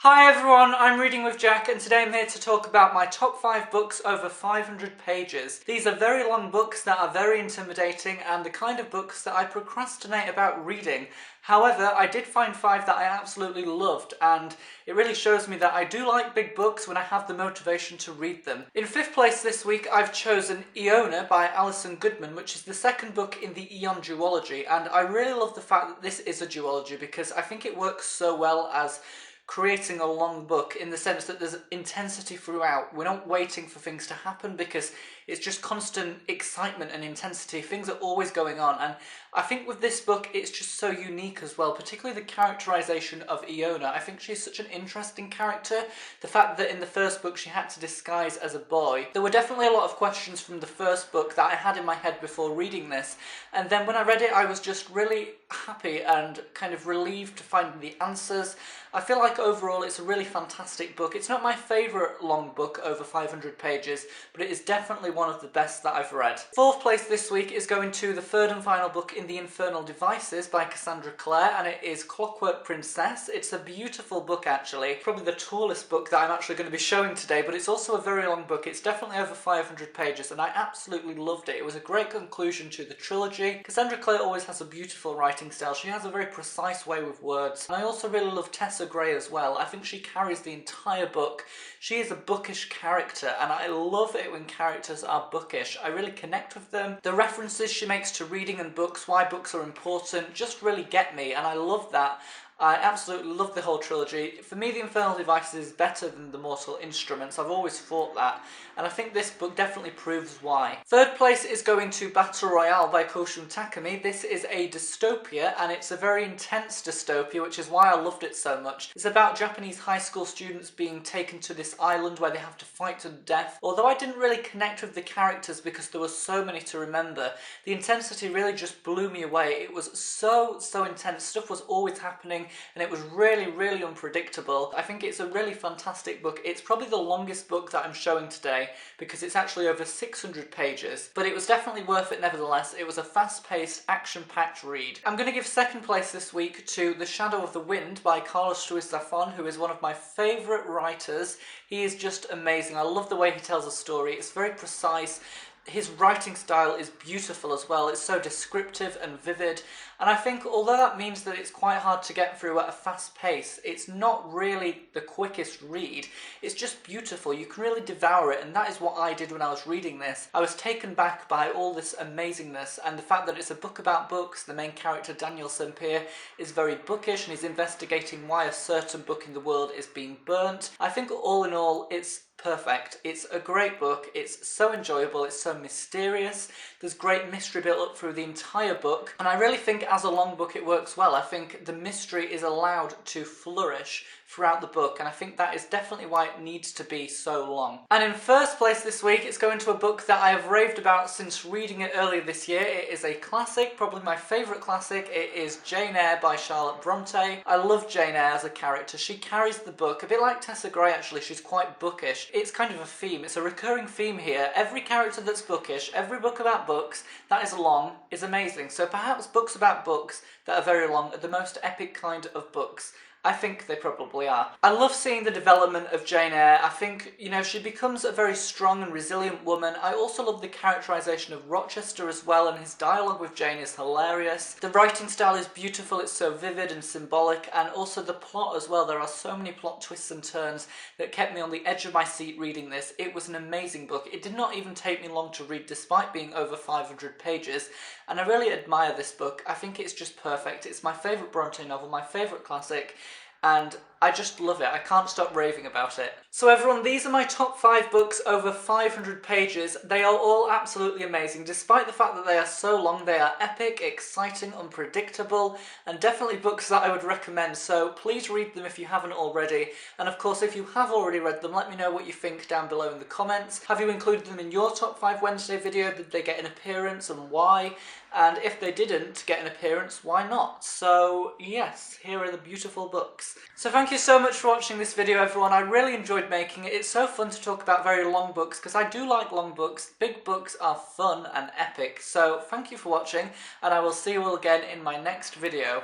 Hi everyone, I'm Reading with Jack and today I'm here to talk about my top 5 books over 500 pages. These are very long books that are very intimidating and the kind of books that I procrastinate about reading. However, I did find 5 that I absolutely loved and it really shows me that I do like big books when I have the motivation to read them. In 5th place this week I've chosen Eona by Alison Goodman, which is the second book in the Aeon duology, and I really love the fact that this is a duology because I think it works so well as creating a long book in the sense that there's intensity throughout. We're not waiting for things to happen because it's just constant excitement and intensity. Things are always going on, and I think with this book it's just so unique as well, particularly the characterization of Eona. I think she's such an interesting character. The fact that in the first book she had to disguise as a boy. There were definitely a lot of questions from the first book that I had in my head before reading this, and then when I read it I was just really happy and kind of relieved to find the answers. I feel like overall it's a really fantastic book. It's not my favourite long book over 500 pages, but it is definitely one of the best that I've read. 4th place this week is going to the third and final book in the Infernal Devices by Cassandra Clare, and it is Clockwork Princess. It's a beautiful book actually, probably the tallest book that I'm actually going to be showing today, but it's also a very long book. It's definitely over 500 pages and I absolutely loved it. It was a great conclusion to the trilogy. Cassandra Clare always has a beautiful writing style. She has a very precise way with words, and I also really love Tessa Gray as well. I think she carries the entire book. She is a bookish character and I love it when characters are bookish. I really connect with them. The references she makes to reading and books, why books are important, just really get me, and I love that. I absolutely love the whole trilogy. For me, The Infernal Devices is better than The Mortal Instruments. I've always thought that, and I think this book definitely proves why. 3rd place is going to Battle Royale by Koushun Takami. This is a dystopia, and it's a very intense dystopia, which is why I loved it so much. It's about Japanese high school students being taken to this island where they have to fight to the death. Although I didn't really connect with the characters because there were so many to remember, the intensity really just blew me away. It was so intense. Stuff was always happening, and it was really unpredictable. I think it's a really fantastic book. It's probably the longest book that I'm showing today because it's actually over 600 pages, but it was definitely worth it nevertheless. It was a fast-paced, action-packed read. I'm going to give 2nd place this week to The Shadow of the Wind by Ruiz, Zafón, who is one of my favourite writers. He is just amazing. I love the way he tells a story. It's very precise. His writing style is beautiful as well. It's so descriptive and vivid, and I think although that means that it's quite hard to get through at a fast pace, it's not really the quickest read. It's just beautiful. You can really devour it, and that is what I did when I was reading this. I was taken back by all this amazingness, and the fact that it's a book about books. The main character, Daniel Sempier, is very bookish and he's investigating why a certain book in the world is being burnt. I think all in all it's perfect. It's a great book. It's so enjoyable. It's so mysterious. There's great mystery built up through the entire book, and I really think as a long book it works well. I think the mystery is allowed to flourish throughout the book, and I think that is definitely why it needs to be so long. And in 1st place this week it's going to a book that I have raved about since reading it earlier this year. It is a classic, probably my favourite classic. It is Jane Eyre by Charlotte Brontë. I love Jane Eyre as a character. She carries the book, a bit like Tessa Gray actually. She's quite bookish. It's kind of a theme, it's a recurring theme here. Every character that's bookish, every book about books that is long is amazing. So perhaps books about books that are very long are the most epic kind of books. I think they probably are. I love seeing the development of Jane Eyre. I think, you know, she becomes a very strong and resilient woman. I also love the characterization of Rochester as well, and his dialogue with Jane is hilarious. The writing style is beautiful, it's so vivid and symbolic, and also the plot as well. There are so many plot twists and turns that kept me on the edge of my seat reading this. It was an amazing book. It did not even take me long to read despite being over 500 pages, and I really admire this book. I think it's just perfect. It's my favourite Brontë novel, my favourite classic, and I just love it. I can't stop raving about it. So everyone, these are my top 5 books over 500 pages. They are all absolutely amazing. Despite the fact that they are so long, they are epic, exciting, unpredictable, and definitely books that I would recommend. So please read them if you haven't already. And of course, if you have already read them, let me know what you think down below in the comments. Have you included them in your top 5 Wednesday video? Did they get an appearance, and why? And if they didn't get an appearance, why not? So yes, here are the beautiful books. So thank you so much for watching this video, everyone. I really enjoyed making it. It's so fun to talk about very long books because I do like long books. Big books are fun and epic. So thank you for watching, and I will see you all again in my next video.